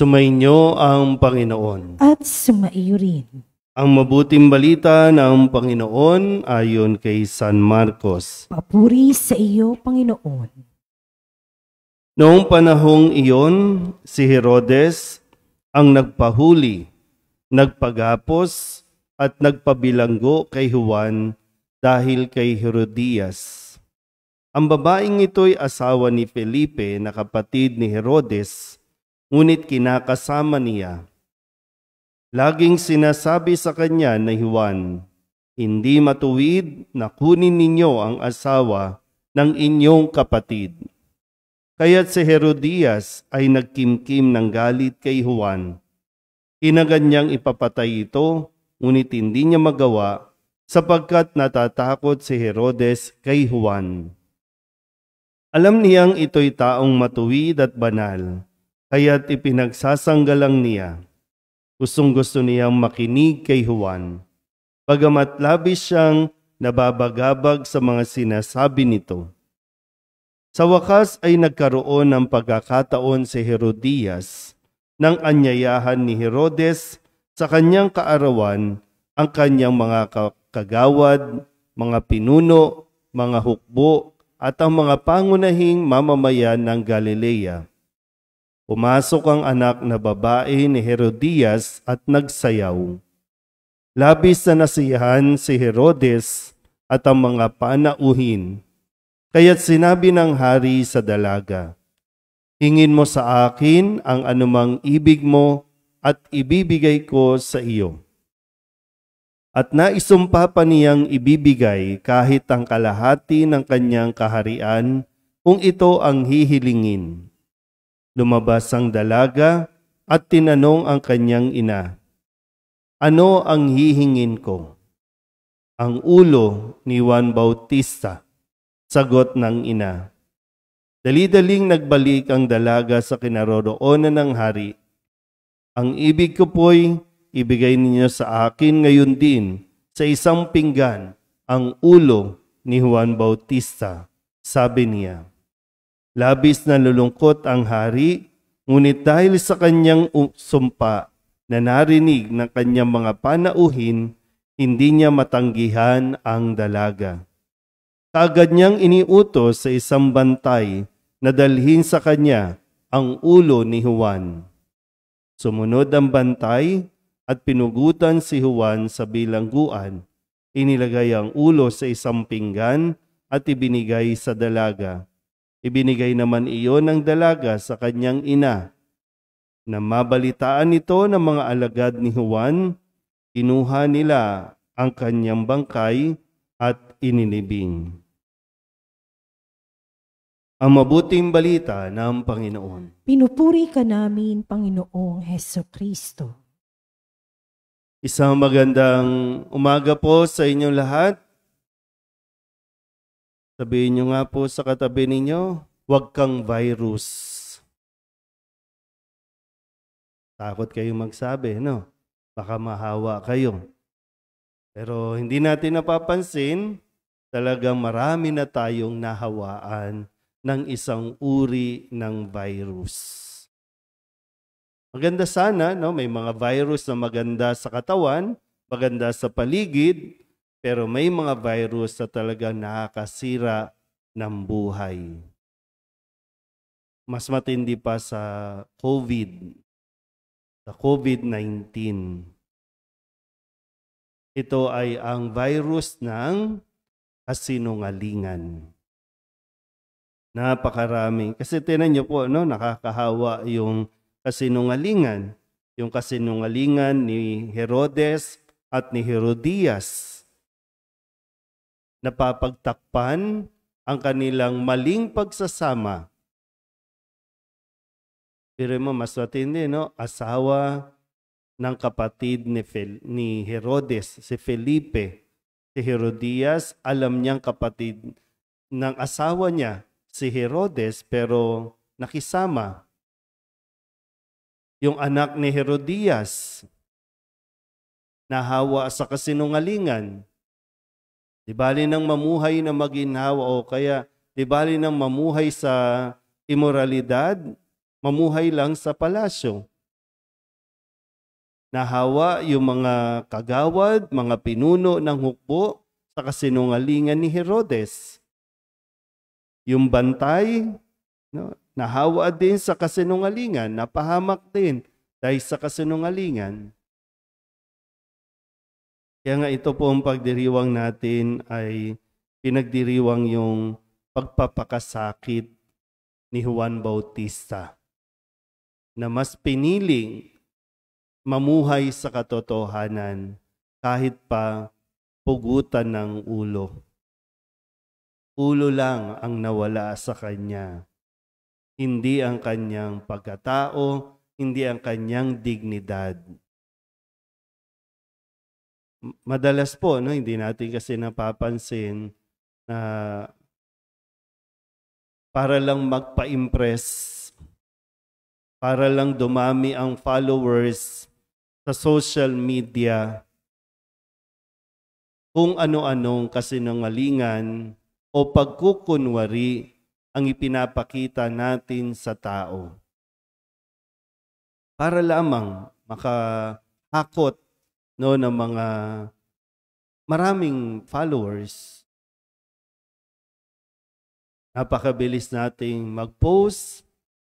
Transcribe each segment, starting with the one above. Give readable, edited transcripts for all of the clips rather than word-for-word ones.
Sumainyo ang Panginoon. At sumaiyo rin. Ang mabuting balita ng Panginoon ayon kay San Marcos. Papuri sa iyo, Panginoon. Noong panahong iyon, si Herodes ang nagpahuli, nagpagapos at nagpabilanggo kay Juan dahil kay Herodias. Ang babaeng ito'y asawa ni Felipe na kapatid ni Herodes, ngunit kinakasama niya. Laging sinasabi sa kanya ni Juan, "Hindi matuwid na kunin ninyo ang asawa ng inyong kapatid." Kaya't si Herodias ay nagkimkim ng galit kay Juan. Inagad niyang ipapatay ito, ngunit hindi niya magawa sapagkat natatakot si Herodes kay Juan. Alam niyang ito'y taong matuwid at banal, kaya't ipinagsasanggalang niya. Gustong-gusto niyang makinig kay Juan, bagamat labis siyang nababagabag sa mga sinasabi nito. Sa wakas ay nagkaroon ng pagkakataon si Herodias nang anyayahan ni Herodes sa kanyang kaarawan ang kanyang mga kagawad, mga pinuno, mga hukbo at ang mga pangunahing mamamayan ng Galilea. Pumasok ang anak na babae ni Herodias at nagsayaw. Labis na nasiyahan si Herodes at ang mga panauhin. Kaya't sinabi ng hari sa dalaga, "Hingin mo sa akin ang anumang ibig mo at ibibigay ko sa iyo." At naisumpa pa niyang ibibigay kahit ang kalahati ng kanyang kaharian kung ito ang hihilingin. Lumabas ang dalaga at tinanong ang kanyang ina, "Ano ang hihingin ko?" "Ang ulo ni Juan Bautista," sagot ng ina. Dali-daling nagbalik ang dalaga sa kinaroroonan ng hari. "Ang ibig ko po'y ibigay ninyo sa akin ngayon din sa isang pinggan ang ulo ni Juan Bautista," sabi niya. Labis na lulungkot ang hari, ngunit dahil sa kanyang sumpa na narinig ng kanyang mga panauhin, hindi niya matanggihan ang dalaga. Kaagad niyang iniutos sa isang bantay na dalhin sa kanya ang ulo ni Juan. Sumunod ang bantay at pinugutan si Juan sa bilangguan. Inilagay ang ulo sa isang pinggan at ibinigay sa dalaga. Ibinigay naman iyon ng dalaga sa kanyang ina. Na mabalitaan ito ng mga alagad ni Juan, kinuha nila ang kanyang bangkay at ininibing. Ang mabuting balita ng Panginoon. Pinupuri ka namin, Panginoong Hesukristo. Isang magandang umaga po sa inyong lahat. Sabihin niyo nga po sa katabi ninyo, "Huwag kang virus." Takot kayong magsabi, no? Baka mahawa kayo. Pero hindi natin napapansin, talagang marami na tayong nahawaan ng isang uri ng virus. Maganda sana, no? May mga virus na maganda sa katawan, maganda sa paligid, pero may mga virus na talagang nakakasira ng buhay. Mas matindi pa sa COVID-19. Ito ay ang virus ng kasinungalingan. Napakaraming. Kasi tinan niyo po, no, nakakahawa yung kasinungalingan. Yung kasinungalingan ni Herodes at ni Herodias. Napapagtakpan ang kanilang maling pagsasama. Pero mo, mas matindi, no? Asawa ng kapatid ni Herodes, si Felipe. Si Herodias, alam niyang kapatid ng asawa niya, si Herodes, pero nakisama. Yung anak ni Herodias, nahawa sa kasinungalingan. Di bali nang mamuhay na maginhawa o kaya di bali nang mamuhay sa imoralidad, mamuhay lang sa palasyo. Nahawa yung mga kagawad, mga pinuno ng hukbo sa kasinungalingan ni Herodes. Yung bantay, no, nahawa din sa kasinungalingan, napahamak din dahil sa kasinungalingan. Kaya nga ito po ang pagdiriwang natin ay pinagdiriwang yung pagpapakasakit ni Juan Bautista na mas piniling mamuhay sa katotohanan kahit pa pugutan ng ulo. Ulo lang ang nawala sa kanya. Hindi ang kanyang pagkatao, hindi ang kanyang dignidad. Madalas po, no, hindi natin kasi napapansin na para lang magpa-impress, para lang dumami ang followers sa social media, kung ano-anong kasinungalingan o pagkukunwari ang ipinapakita natin sa tao. Para lamang makahakot, no, ng mga maraming followers. Napakabilis nating mag-post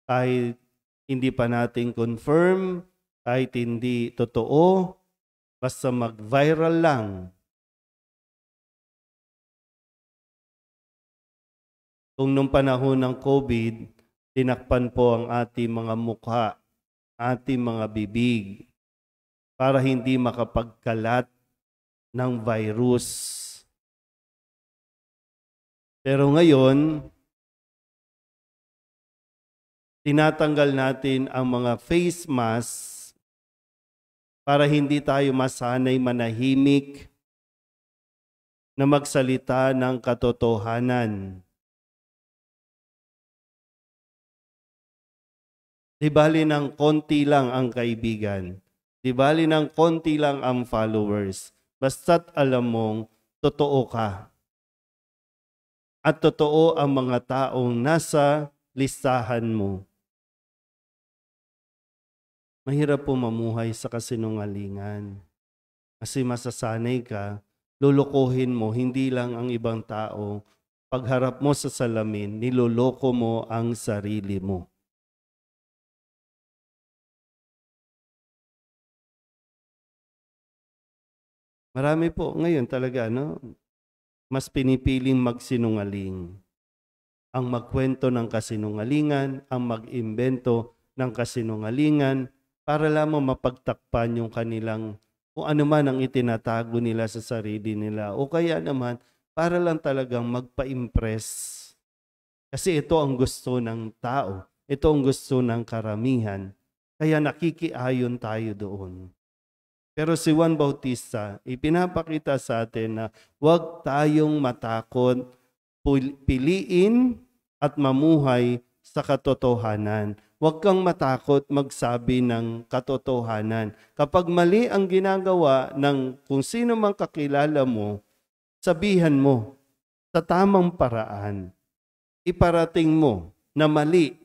kahit hindi pa natin confirm, kahit hindi totoo, basta mag-viral lang. Kung nung panahon ng COVID, tinakpan po ang ating mga mukha, ating mga bibig, para hindi makapagkalat ng virus. Pero ngayon, tinatanggal natin ang mga face mask para hindi tayo masanay manahimik na magsalita ng katotohanan. Di bali ng konti lang ang kaibigan. Di bali ng konti lang ang followers. Basta't alam mong totoo ka. At totoo ang mga taong nasa listahan mo. Mahirap po mamuhay sa kasinungalingan. Kasi masasanay ka, lulukuhin mo hindi lang ang ibang tao. Pagharap mo sa salamin, niloloko mo ang sarili mo. Marami po ngayon talaga, no? Mas pinipiling magsinungaling. Ang magkwento ng kasinungalingan, ang mag-imbento ng kasinungalingan para lamang mapagtakpan yung kanilang kung ano man ang itinatago nila sa sarili nila. O kaya naman, para lang talagang magpa-impress. Kasi ito ang gusto ng tao. Ito ang gusto ng karamihan. Kaya nakikiayon tayo doon. Pero si Juan Bautista, ipinapakita sa atin na huwag tayong matakot, piliin at mamuhay sa katotohanan. Huwag kang matakot magsabi ng katotohanan. Kapag mali ang ginagawa ng kung sino mang kakilala mo, sabihan mo sa tamang paraan. Iparating mo na mali.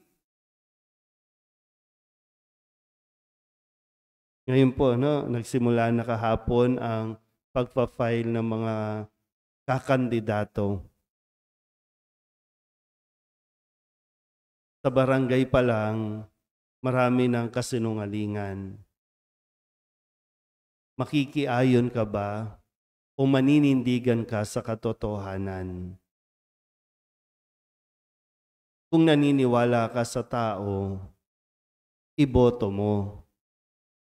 Ngayon po, no, nagsimula na kahapon ang pagpa-file ng mga kakandidato. Sa barangay pa lang, marami ng kasinungalingan. Makikiayon ka ba o maninindigan ka sa katotohanan? Kung naniniwala ka sa tao, iboto mo.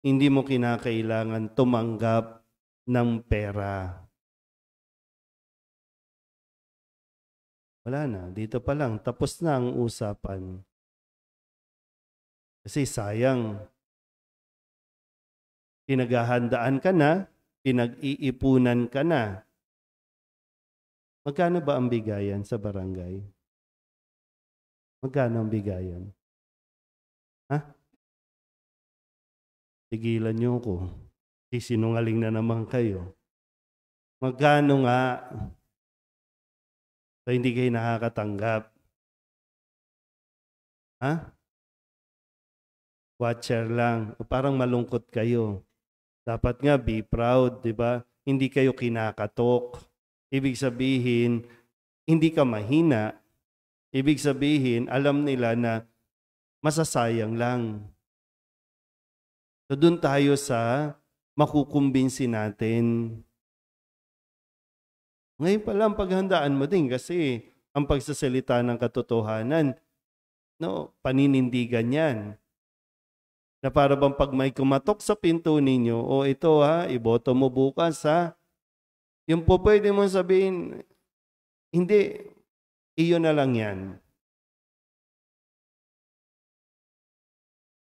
Hindi mo kinakailangan tumanggap ng pera. Wala na, dito pa lang, tapos na ang usapan. Kasi sayang, pinaghahandaan ka na, pinag-iipunan ka na. Magkano ba ang bigayan sa barangay? Magkano ang bigayan? Ha? Tigilan niyo ko. Sinungaling na naman kayo. Magkano nga? So, hindi kayo nakakatanggap. Ha? Watcher lang. Parang malungkot kayo. Dapat nga be proud, di ba? Hindi kayo kinakatok. Ibig sabihin, hindi ka mahina. Ibig sabihin, alam nila na masasayang lang. So doon tayo sa makukumbinsi natin. Ngayon pa lang paghandaan mo din kasi ang pagsasalita ng katotohanan, no, paninindigan yan. Na para bang pag may kumatok sa pinto ninyo, o ito ha, iboto mo bukas ha, yung po pwede mong sabihin, hindi, iyon na lang yan.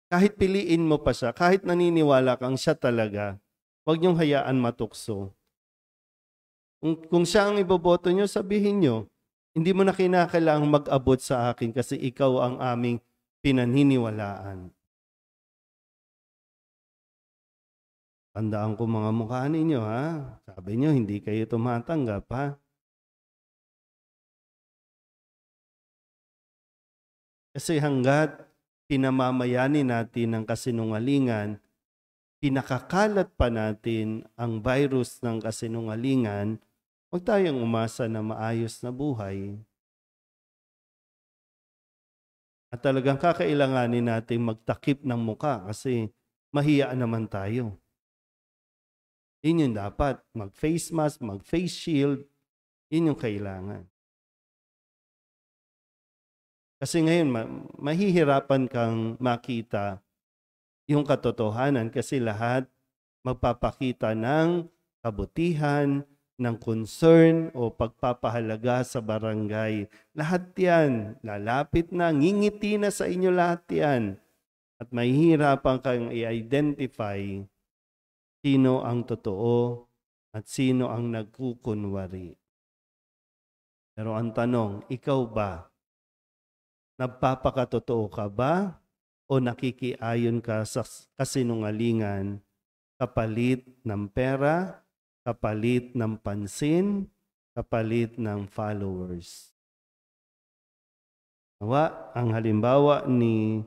Kahit piliin mo pa siya, kahit naniniwala kang siya talaga, huwag niyong hayaan matukso. Kung siya ang iboboto niyo, sabihin niyo, hindi mo na kinakailangang mag-abot sa akin kasi ikaw ang aming pinaniniwalaan. Tandaan ko mga mukha ninyo ha. Sabi niyo, hindi kayo tumatanggap ha. Kasi hanggat pinamamayani natin ang kasinungalingan, pinakakalat pa natin ang virus ng kasinungalingan, huwag tayong umasa na maayos na buhay. At talagang kakailanganin natin magtakip ng muka kasi mahiyaan naman tayo. Yun yung dapat. Mag-face mask, mag-face shield, yun yung kailangan. Kasi ngayon, mahihirapan kang makita yung katotohanan kasi lahat magpapakita ng kabutihan, ng concern o pagpapahalaga sa barangay. Lahat yan, lalapit na, ngingiti na sa inyo lahat yan. At mahihirapan kang i-identify sino ang totoo at sino ang nagkukunwari. Pero ang tanong, ikaw ba? Nagpapakatotoo ka ba o nakikiayon ka sa kasinungalingan kapalit ng pera, kapalit ng pansin, kapalit ng followers? Nawa, ang halimbawa ni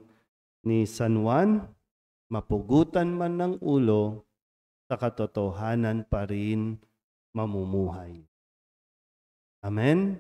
San Juan, mapugutan man ng ulo, sa katotohanan pa rin mamumuhay. Amen?